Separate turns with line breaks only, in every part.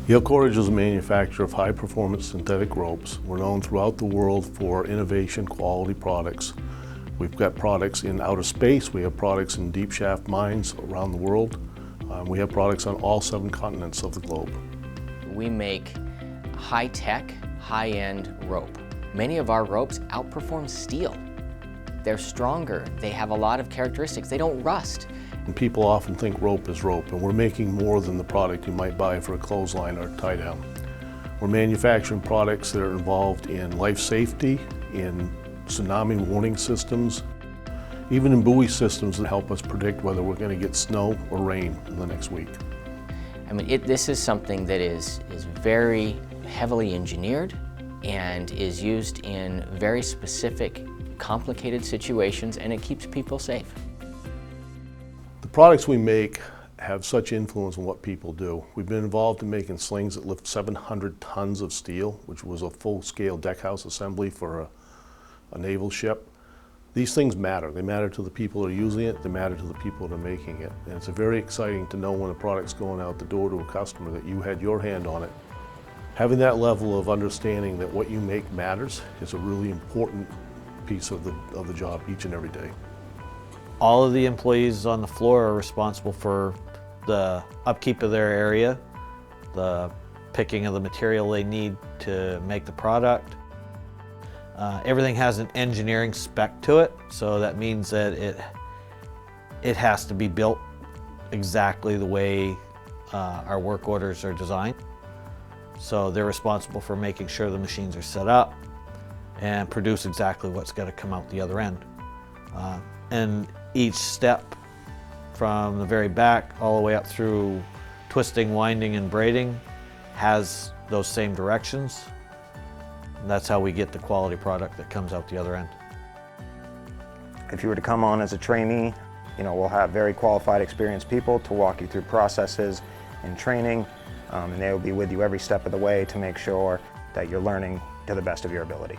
Yale Cordage is a manufacturer of high-performance synthetic ropes. We're known throughout the world for innovation, quality products. We've got products in outer space, we have products in deep shaft mines around the world. We have products on all 7 continents of the globe.
We make high-tech, high-end rope. Many of our ropes outperform steel. They're stronger, they have a lot of characteristics, they don't rust.
And people often think rope is rope, and we're making more than the product you might buy for a clothesline or a tie down. We're manufacturing products that are involved in life safety, in tsunami warning systems, even in buoy systems that help us predict whether we're going to get snow or rain in the next week.
I mean, this is something that is very heavily engineered and is used in very specific, complicated situations, and it keeps people safe.
The products we make have such influence on what people do. We've been involved in making slings that lift 700 tons of steel, which was a full-scale deckhouse assembly for a naval ship. These things matter. They matter to the people that are using it, they matter to the people that are making it. And it's very exciting to know when a product's going out the door to a customer that you had your hand on it. Having that level of understanding that what you make matters is a really important piece of the job each and every day.
All of the employees on the floor are responsible for the upkeep of their area, the picking of the material they need to make the product. Everything has an engineering spec to it, so that means that it has to be built exactly the way our work orders are designed. So they're responsible for making sure the machines are set up and produce exactly what's going to come out the other end. And each step from the very back all the way up through twisting, winding, and braiding has those same directions. And that's how we get the quality product that comes out the other end.
If you were to come on as a trainee, we'll have very qualified, experienced people to walk you through processes and training, and they will be with you every step of the way to make sure that you're learning to the best of your ability.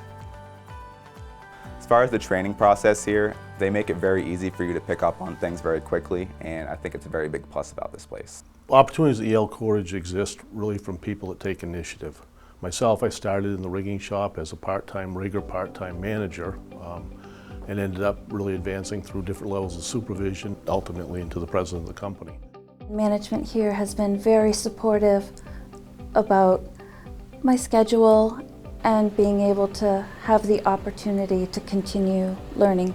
As far as the training process here, they make it very easy for you to pick up on things very quickly, and I think it's a very big plus about this place.
Opportunities at Yale Cordage exist really from people that take initiative. Myself, I started in the rigging shop as a part-time rigger, part-time manager, and ended up really advancing through different levels of supervision, ultimately into the president of the company.
Management here has been very supportive about my schedule and being able to have the opportunity to continue learning.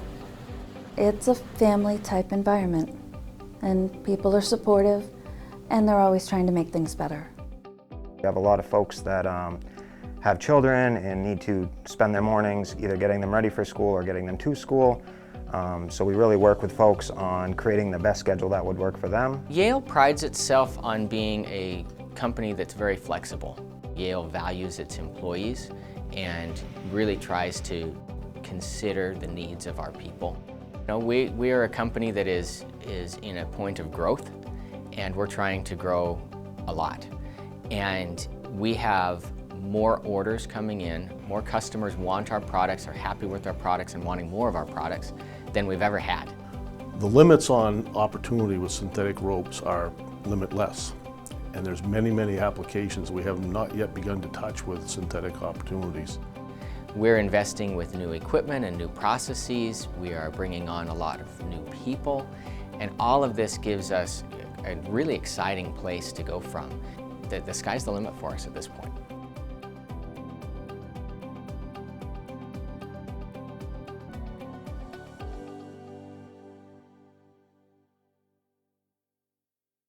It's a family type environment, and people are supportive, and they're always trying to make things better.
We have a lot of folks that have children and need to spend their mornings either getting them ready for school or getting them to school. So we really work with folks on creating the best schedule that would work for them.
Yale prides itself on being a company that's very flexible. Yale values its employees and really tries to consider the needs of our people. We are a company that is in a point of growth, and we're trying to grow a lot. And we have more orders coming in, more customers want our products, are happy with our products and wanting more of our products than we've ever had.
The limits on opportunity with synthetic ropes are limitless. And there's many, many applications we have not yet begun to touch with synthetic opportunities.
We're investing with new equipment and new processes. We are bringing on a lot of new people. And all of this gives us a really exciting place to go from. The sky's the limit for us at this point.